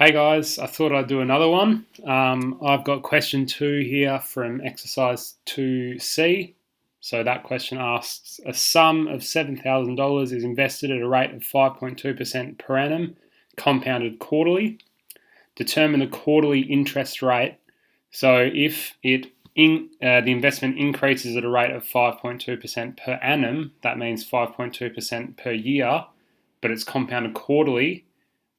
Hey guys, I thought I'd do another one. I've got question 2 here from exercise 2C. So that question asks, a sum of $7,000 is invested at a rate of 5.2% per annum, compounded quarterly. Determine the quarterly interest rate. So if the investment increases at a rate of 5.2% per annum, that means 5.2% per year, but it's compounded quarterly,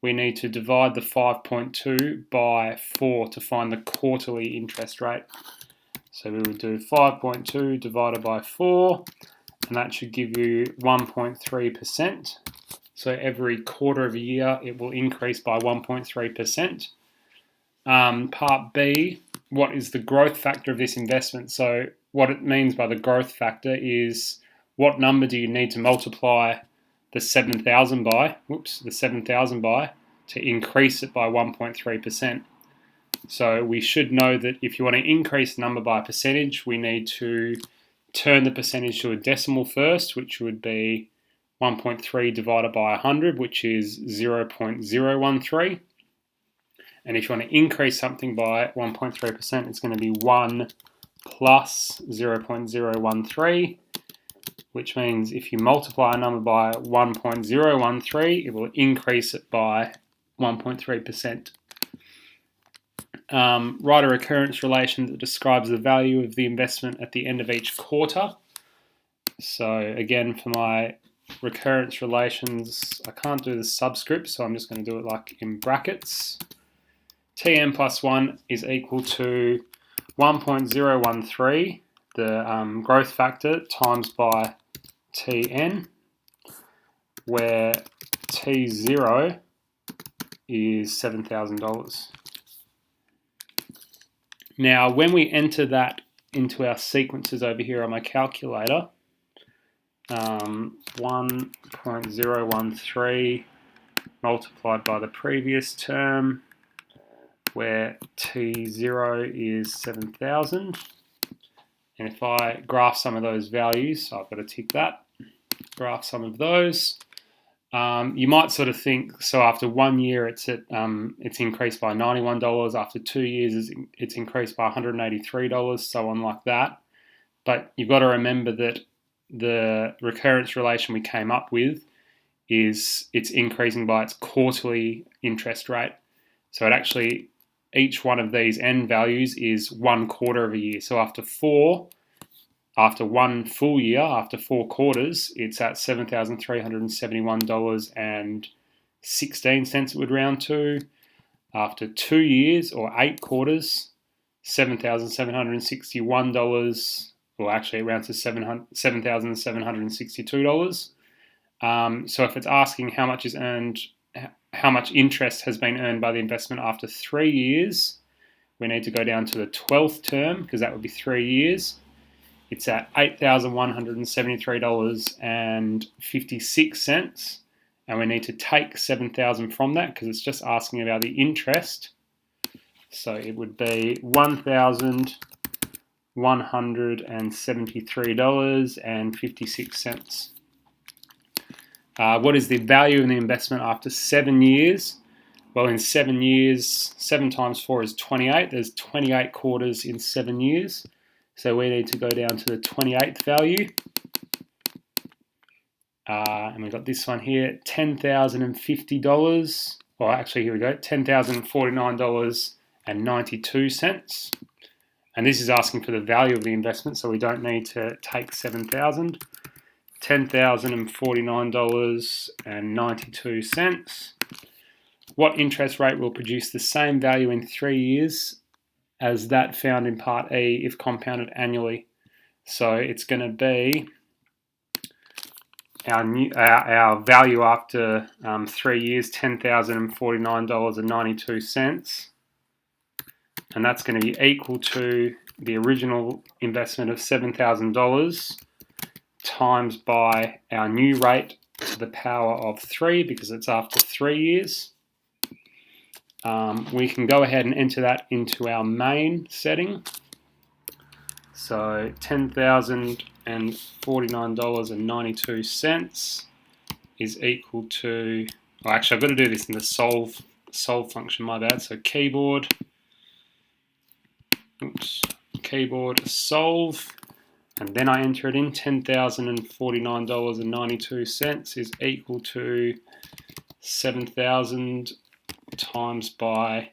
we need to divide the 5.2 by 4 to find the quarterly interest rate. So we would do 5.2 divided by 4, and that should give you 1.3%. So every quarter of a year, it will increase by 1.3%. Part B, what is the growth factor of this investment? So what it means by the growth factor is what number do you need to multiply the 7,000 by to increase it by 1.3%. So we should know that if you want to increase the number by a percentage, we need to turn the percentage to a decimal first, which would be 1.3 divided by 100, which is 0.013. And if you want to increase something by 1.3%, it's going to be 1 plus 0.013, which means if you multiply a number by 1.013, it will increase it by 1.3%. Write a recurrence relation that describes the value of the investment at the end of each quarter. So again, for my recurrence relations, I can't do the subscript, so I'm just going to do it like in brackets. Tn plus 1 is equal to 1.013, the growth factor, times by Tn, where T0 is $7,000. Now, when we enter that into our sequences over here on my calculator, 1.013 multiplied by the previous term, where T0 is 7,000. And if I graph some of those values, so I've got to tick that, graph some of those, you might sort of think, so after 1 year it's increased by $91, after 2 years it's increased by $183, so on like that. But you've got to remember that the recurrence relation we came up with is it's increasing by its quarterly interest rate. So it actually, each one of these n values is 1 quarter of a year. So after 1 full year, after 4 quarters, it's at $7,371.16 it would round to. After 2 years or 8 quarters, $7,761, or actually it rounds to $7,762. So if it's asking how much is earned, how much interest has been earned by the investment after 3 years, we need to go down to the 12th term, because that would be 3 years. It's at $8,173.56, and we need to take 7,000 from that because it's just asking about the interest. So it would be $1,173.56. What is the value of the investment after 7 years? Well, in 7 years, 7 times 4 is 28. There's 28 quarters in 7 years. So we need to go down to the 28th value. And we've got this one here, $10,050. Well, actually, here we go, $10,049.92. And this is asking for the value of the investment, so we don't need to take 7,000. $10,049.92. What interest rate will produce the same value in 3 years as that found in part E if compounded annually? So it's going to be our value after 3 years, $10,049.92, and that's going to be equal to the original investment of $7,000 times by our new rate to the power of 3, because it's after 3 years. We can go ahead and enter that into our main setting. So $10,049.92 is equal to, well, actually I've got to do this in the solve solve function, my bad. So keyboard solve, and then I enter it in. $10,049.92 is equal to 7,000 times by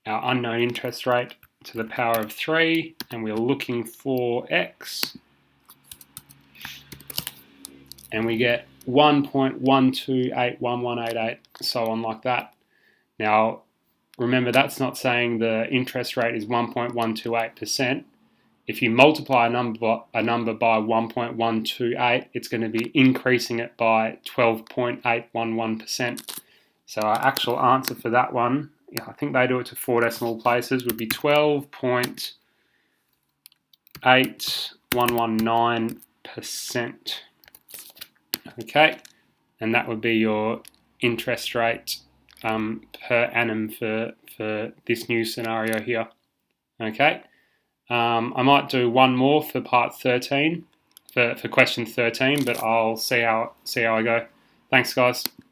our unknown interest rate to the power of 3, and we're looking for x, and we get 1.128188, so on like that. Now, remember, that's not saying the interest rate is 1.128%. If you multiply a number by 1.128, it's going to be increasing it by 12.811%. So our actual answer for that one, I think they do it to 4 decimal places, would be 12.8119%. Okay, and that would be your interest rate per annum for this new scenario here. Okay, I might do one more for part 13, for question 13, but I'll see how I go. Thanks, guys.